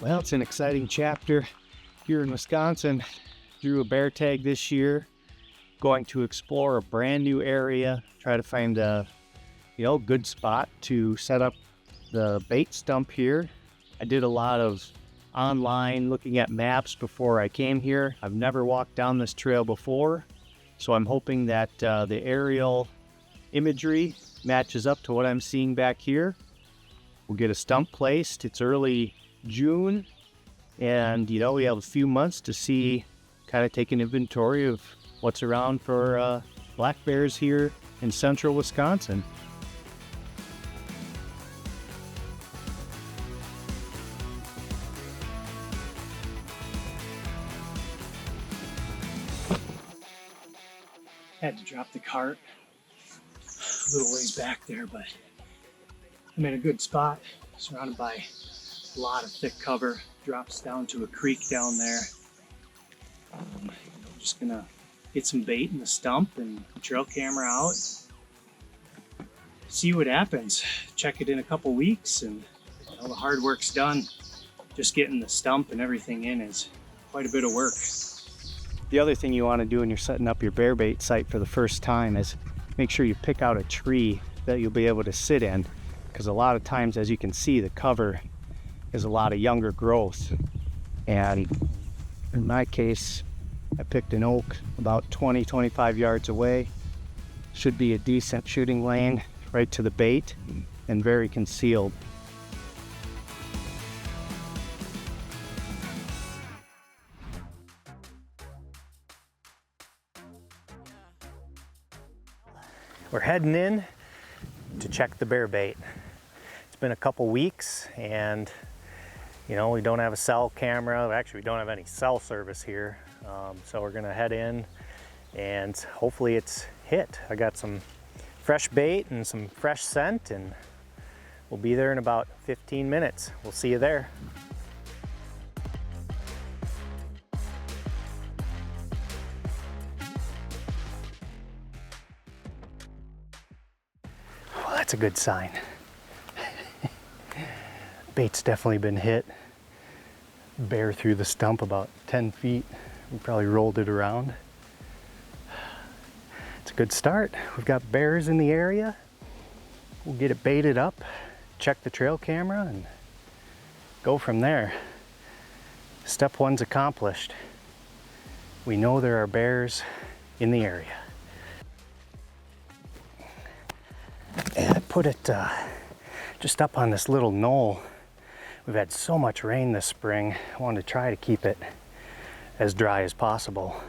Well, it's an exciting chapter here in Wisconsin. Drew a bear tag this year. Going to explore a brand new area, try to find a good spot to set up the bait stump here. I did a lot of online looking at maps before I came here. I've never walked down this trail before, so I'm hoping that the aerial imagery matches up to what I'm seeing back here. We'll get a stump placed. It's early June, and we have a few months to see, kind of take an inventory of what's around for black bears here in central Wisconsin. Had to drop the cart a little ways back there, but I'm in a good spot, surrounded by a lot of thick cover. Drops down to a creek down there. I'm just gonna get some bait in the stump and the trail camera out. See what happens. Check it in a couple weeks, and the hard work's done. Just getting the stump and everything in is quite a bit of work. The other thing you want to do when you're setting up your bear bait site for the first time is make sure you pick out a tree that you'll be able to sit in, because a lot of times, as you can see, the cover is a lot of younger growth. And in my case, I picked an oak about 20-25 yards away. Should be a decent shooting lane right to the bait and very concealed. We're heading in to check the bear bait. It's been a couple weeks, and we don't have a cell camera. Actually, we don't have any cell service here. So we're gonna head in and hopefully it's hit. I got some fresh bait and some fresh scent, and we'll be there in about 15 minutes. We'll see you there. Well, that's a good sign. Bait's definitely been hit. Bear through the stump about 10 feet. We probably rolled it around. It's a good start. We've got bears in the area. We'll get it baited up, check the trail camera, and go from there. Step one's accomplished. We know there are bears in the area. And I put it just up on this little knoll. We've had so much rain this spring. I wanted to try to keep it as dry as possible.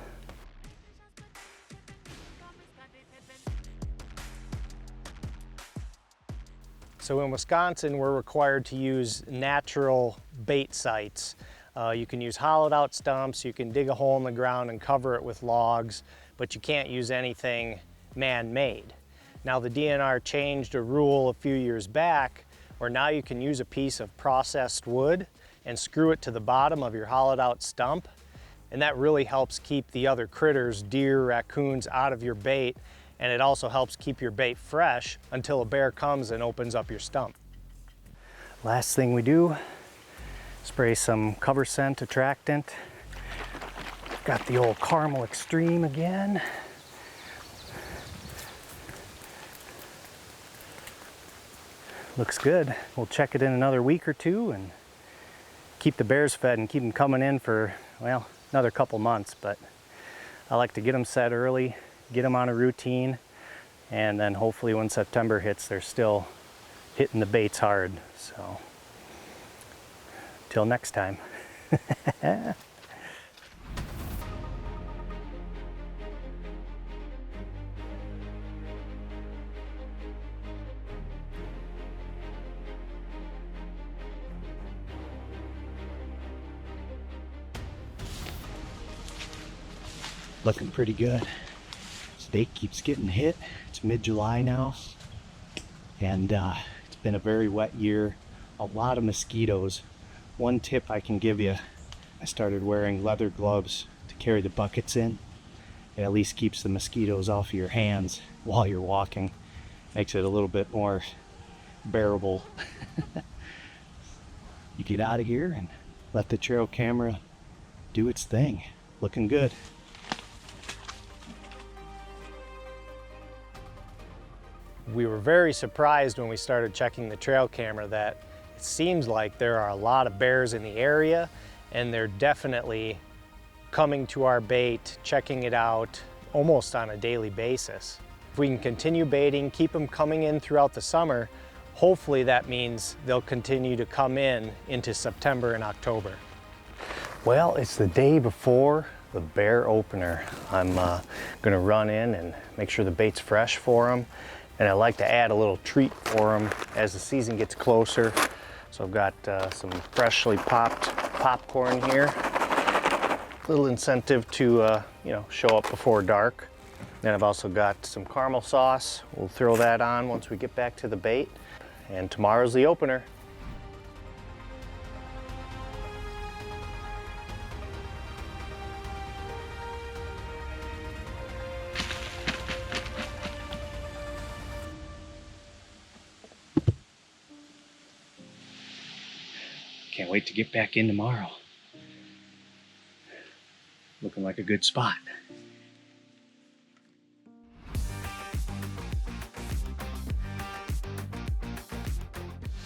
So in Wisconsin, we're required to use natural bait sites. You can use hollowed out stumps, you can dig a hole in the ground and cover it with logs, but you can't use anything man-made. Now the DNR changed a rule a few years back where now you can use a piece of processed wood and screw it to the bottom of your hollowed out stump. And that really helps keep the other critters, deer, raccoons, out of your bait. And it also helps keep your bait fresh until a bear comes and opens up your stump. Last thing we do, spray some cover scent attractant. Got the old Caramel Extreme again. Looks good. We'll check it in another week or two and keep the bears fed and keep them coming in for, well, another couple months. But I like to get them set early, get them on a routine, and then hopefully when September hits, they're still hitting the baits hard. So, till next time. Looking pretty good. This bait keeps getting hit. It's mid-July now, and it's been a very wet year. A lot of mosquitoes. One tip I can give you, I started wearing leather gloves to carry the buckets in. It at least keeps the mosquitoes off of your hands while you're walking. Makes it a little bit more bearable. You get out of here and let the trail camera do its thing. Looking good. We were very surprised when we started checking the trail camera that it seems like there are a lot of bears in the area, and they're definitely coming to our bait, checking it out almost on a daily basis. If we can continue baiting, keep them coming in throughout the summer, hopefully that means they'll continue to come in into September and October. Well, it's the day before the bear opener. I'm gonna run in and make sure the bait's fresh for them. And I like to add a little treat for them as the season gets closer. So I've got some freshly popped popcorn here. A little incentive to show up before dark. Then I've also got some caramel sauce. We'll throw that on once we get back to the bait. And tomorrow's the opener. Can't wait to get back in tomorrow. Looking like a good spot.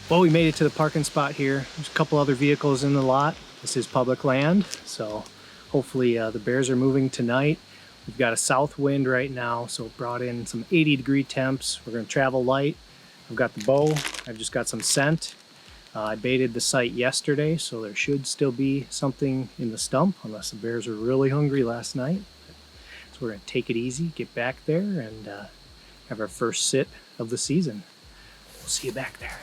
Well, we made it to the parking spot here. There's a couple other vehicles in the lot. This is public land, so hopefully the bears are moving tonight. We've got a south wind right now, so it brought in some 80-degree temps. We're gonna travel light. I've got the bow. I've just got some scent. I baited the site yesterday, so there should still be something in the stump, unless the bears were really hungry last night. So we're gonna take it easy, get back there, and have our first sit of the season. We'll see you back there.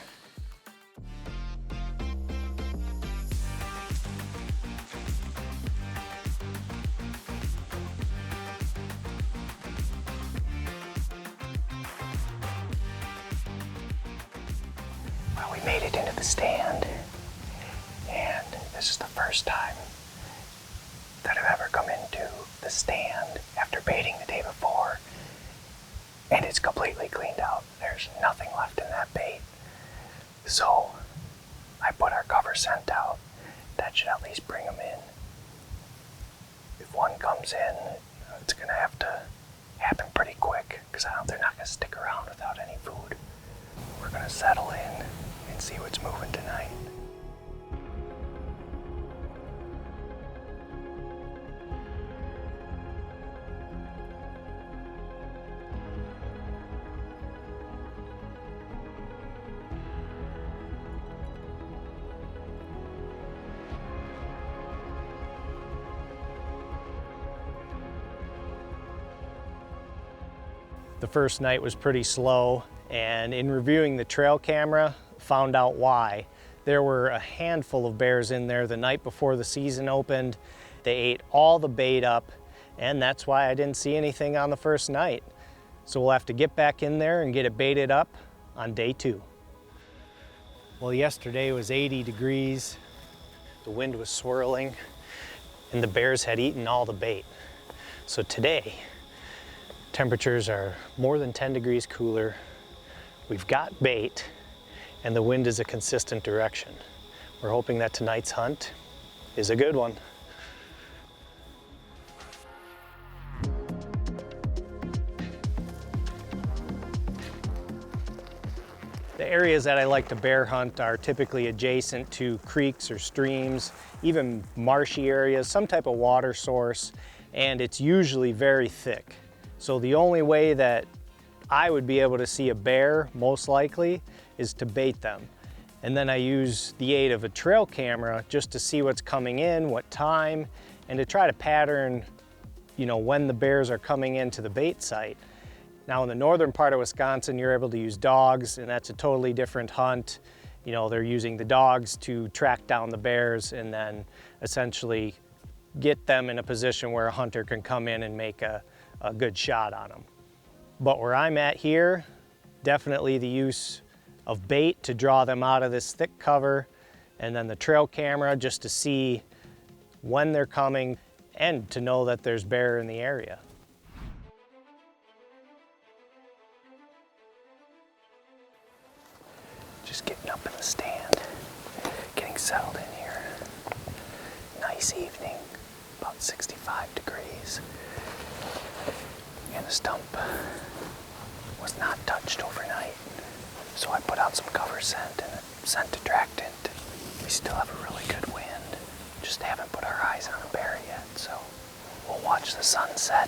Well, we made it into the stand, and this is the first time that I've ever come into the stand after baiting the day before, and it's completely cleaned out. There's nothing left in that bait. So I put our cover scent out. That should at least bring them in. If one comes in, it's gonna have to happen pretty quick, because they're not gonna stick around without any food. We're gonna settle in and see what's moving tonight. The first night was pretty slow, and in reviewing the trail camera, found out why. There were a handful of bears in there the night before the season opened. They ate all the bait up, and that's why I didn't see anything on the first night. So we'll have to get back in there and get it baited up on day 2. Well, yesterday was 80 degrees, the wind was swirling, and the bears had eaten all the bait. So today, temperatures are more than 10 degrees cooler. We've got bait, and the wind is a consistent direction. We're hoping that tonight's hunt is a good one. The areas that I like to bear hunt are typically adjacent to creeks or streams, even marshy areas, some type of water source, and it's usually very thick. So the only way that I would be able to see a bear, most likely, is to bait them. And then I use the aid of a trail camera just to see what's coming in, what time, and to try to pattern, when the bears are coming into the bait site. Now in the northern part of Wisconsin, you're able to use dogs, and that's a totally different hunt. They're using the dogs to track down the bears and then essentially get them in a position where a hunter can come in and make a good shot on them. But where I'm at here, definitely the use of bait to draw them out of this thick cover, and then the trail camera just to see when they're coming and to know that there's bear in the area. Just getting up in the stand, getting settled in here. nice evening, about 65 degrees, and the stump was not touched overnight. So I put out some cover scent and a scent attractant. We still have a really good wind, just haven't put our eyes on a bear yet, so we'll watch the sunset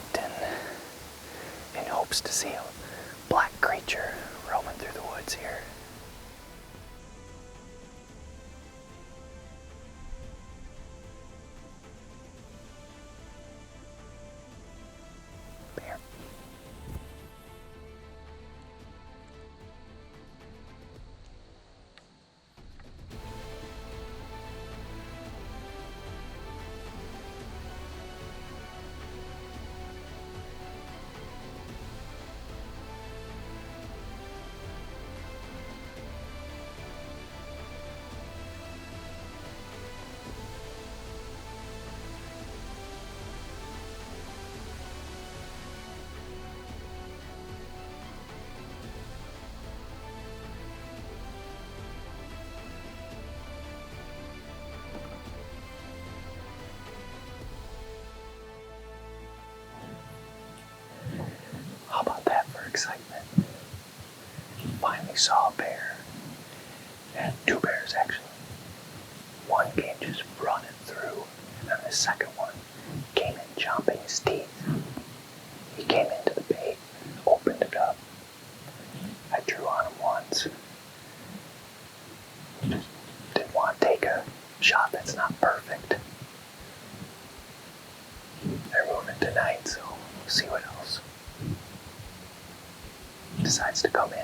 in hopes to see a black creature roaming through the woods here. Bear. How about that for excitement? Finally saw a bear. And two bears, actually. One came just running through, and then the second one came in chomping his teeth. He came into the bait, opened it up. I drew on him once. Just didn't want to take a shot that's not perfect. They're moving tonight, so we'll see what else decides to come in.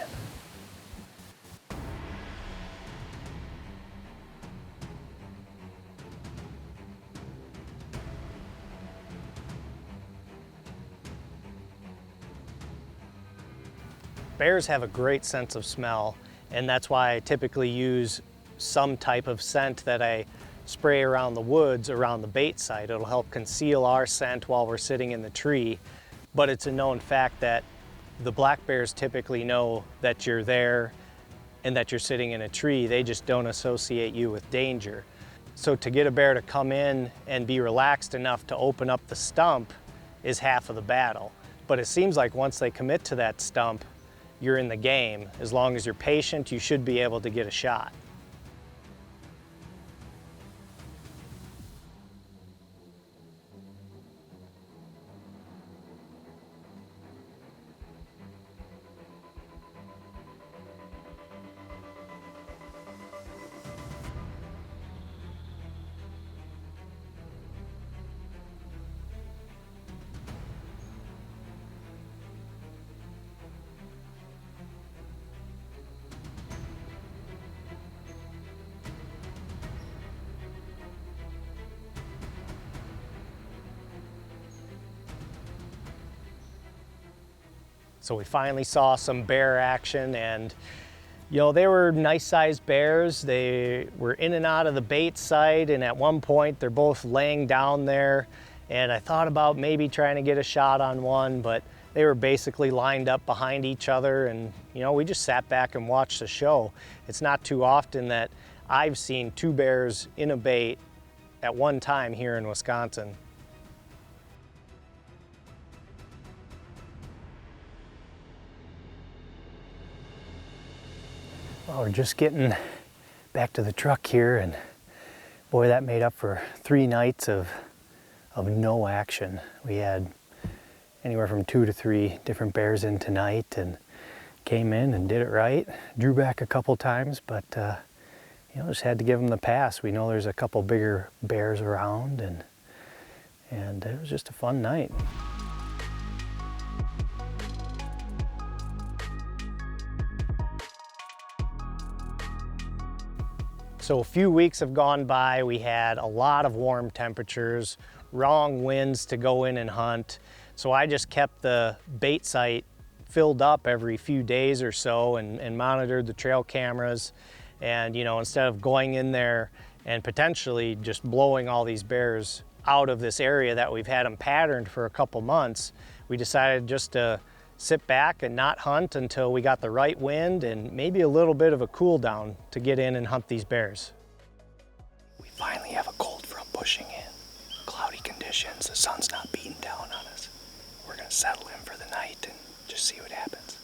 Bears have a great sense of smell, and that's why I typically use some type of scent that I spray around the woods, around the bait site. It'll help conceal our scent while we're sitting in the tree, but it's a known fact that the black bears typically know that you're there and that you're sitting in a tree. They just don't associate you with danger. So to get a bear to come in and be relaxed enough to open up the stump is half of the battle. But it seems like once they commit to that stump, you're in the game. As long as you're patient, you should be able to get a shot. So we finally saw some bear action, and you know, they were nice sized bears. They were in and out of the bait site, and at one point they're both laying down there, and I thought about maybe trying to get a shot on one, but they were basically lined up behind each other, and you know, we just sat back and watched the show. It's not too often that I've seen two bears in a bait at one time here in Wisconsin. Well, we're just getting back to the truck here, and boy, that made up for 3 nights of no action. We had anywhere from 2 to 3 different bears in tonight, and came in and did it right. Drew back a couple times, but you know, just had to give them the pass. We know there's a couple bigger bears around, and it was just a fun night. So a few weeks have gone by. We had a lot of warm temperatures, wrong winds to go in and hunt. So I just kept the bait site filled up every few days or so, and monitored the trail cameras. And you know, instead of going in there and potentially just blowing all these bears out of this area that we've had them patterned for a couple months, we decided just to sit back and not hunt until we got the right wind and maybe a little bit of a cool down to get in and hunt these bears. We finally have a cold front pushing in. conditions. The sun's not beating down on us. We're gonna settle in for the night and just see what happens.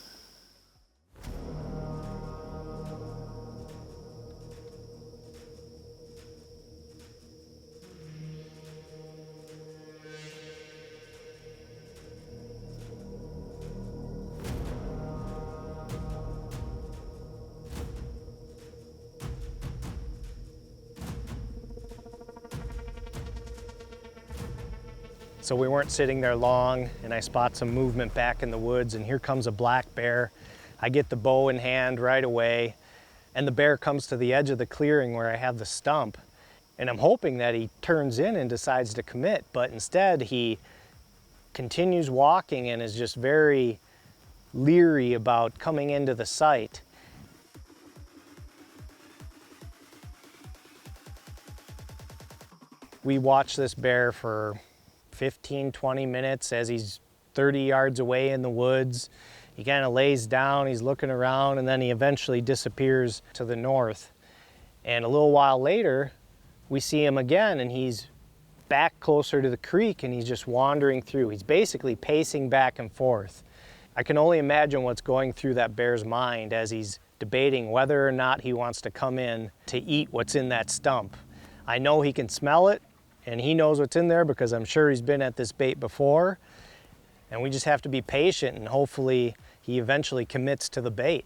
So we weren't sitting there long, and I spot some movement back in the woods, and here comes a black bear. I get the bow in hand right away, and the bear comes to the edge of the clearing where I have the stump, and I'm hoping that he turns in and decides to commit, but instead he continues walking and is just very leery about coming into the site. We watched this bear for 15-20 minutes as he's 30 yards away in the woods. He kind of lays down, he's looking around, and then he eventually disappears to the north. And a little while later, we see him again, and he's back closer to the creek, and he's just wandering through. He's basically pacing back and forth. I can only imagine what's going through that bear's mind as he's debating whether or not he wants to come in to eat what's in that stump. I know he can smell it, and he knows what's in there because I'm sure he's been at this bait before. And we just have to be patient, and hopefully he eventually commits to the bait.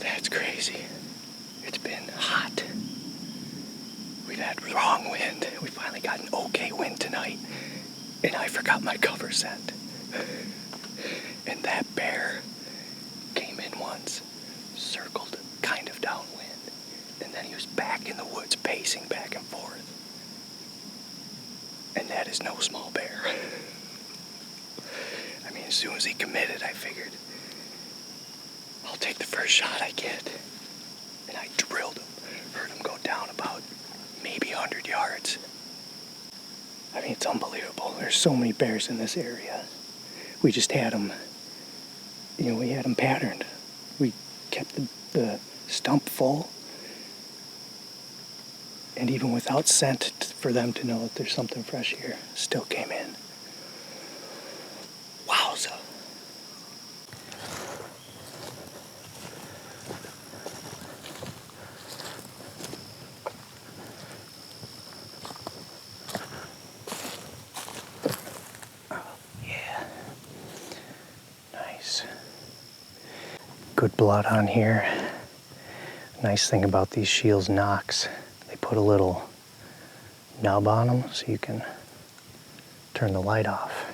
That's crazy. It's been hot. We've had wrong wind. We finally got an okay wind tonight. And I forgot my cover scent. And that bear came in once, circled kind of downwind, and then he was back in the woods pacing back and forth. And that is no small bear. I mean, as soon as he committed, I figured, I'll take the first shot I get. And I drilled him. Heard him go down about maybe 100 yards. I mean, it's unbelievable. There's so many bears in this area. We just had them, we had them patterned. We kept the stump full. And even without scent for them to know that there's something fresh here, still came in. Wowza. Good blood on here. Nice thing about these Shields nocks, they put a little nub on them so you can turn the light off.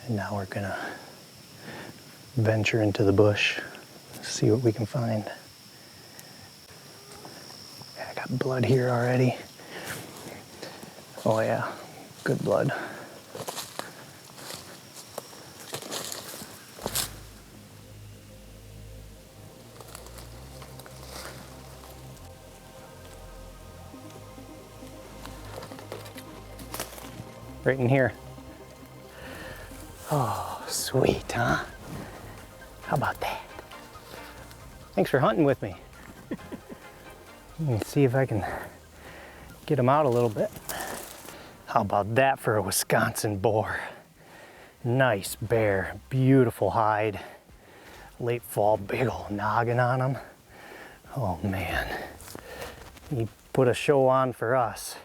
And now we're gonna venture into the bush, see what we can find. I got blood here already. Oh yeah, good blood. Right in here. Oh, sweet, huh? How about that? Thanks for hunting with me. Let me see if I can get him out a little bit. How about that for a Wisconsin boar? Nice bear, beautiful hide. late fall, big old noggin on him. Oh man, he put a show on for us.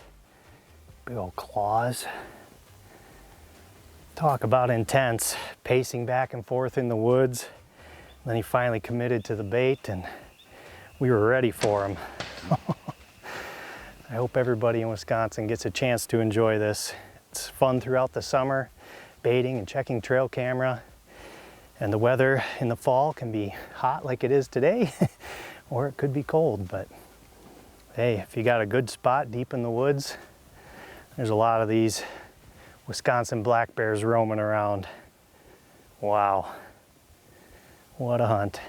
Big old claws. Talk about intense, pacing back and forth in the woods. Then he finally committed to the bait and we were ready for him. I hope everybody in Wisconsin gets a chance to enjoy this. It's fun throughout the summer, baiting and checking trail camera. And the weather in the fall can be hot like it is today, or it could be cold, but hey, if you got a good spot deep in the woods, there's a lot of these Wisconsin black bears roaming around. Wow, what a hunt.